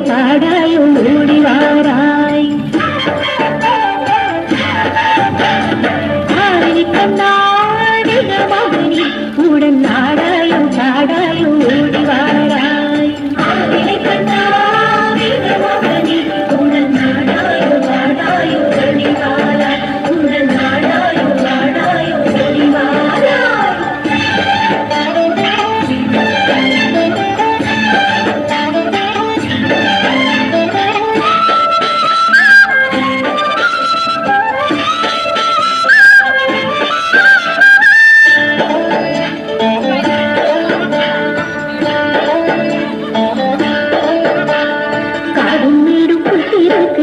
பாடாயோ ஓடிவாராய் கண்ணாடிக மகனி உடன் நாடாயோ பாடாயோ ஓடிவாராய் கண்ணாடிக மகனி உடன் நாடாயோ பாடாயோ ஓடிவாராய் உடன் நாடாயோ பாடாயோ ஓடிவாராய்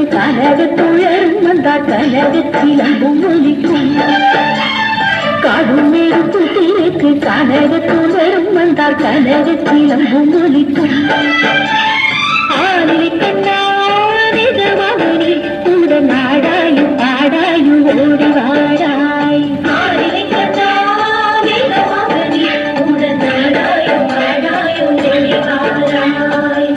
கனகத்துழரும் வந்தால் கனகத்திலம்பும் ஒலிக்கும் காடும் மேடும் தீருக்கு கனகத்துழரும் வந்தால் கனகத்திலம்பும் ஒலிக்கும் ஆனிலை கண்ணாடிக மகனி உடன் நாடாயும் பாடாயும் ஓடி வாடாய் ஆனிலை கண்ணாடிக மகனி உடன் நாடாயும் பாடாயும் ஓடி வாடாய்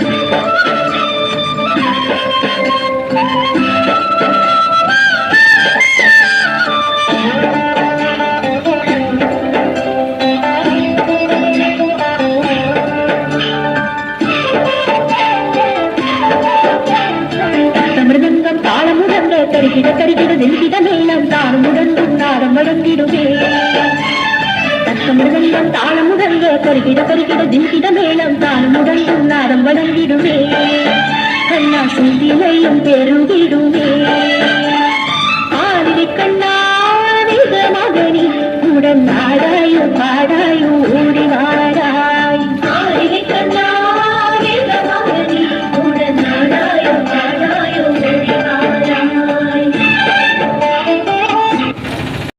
மிருதங்கம் தாளமுடங்க கருகிட கருகிட வெண்கிட மேளம் தாளமுடங்கும் நாரம் வழங்கிடுமே தக்க மிருதங்கம் தாளமுடங்க கருகிட கருகிட வெண்கிட மேளம் தாளமுடங்கும் நாரம் வழங்கிடுமே கண்ணா சுந்திலையும் பெருகிடுமே ஆதிரி கண்ணாடிக மகனி உடன் நாடாயோ பாடாயோ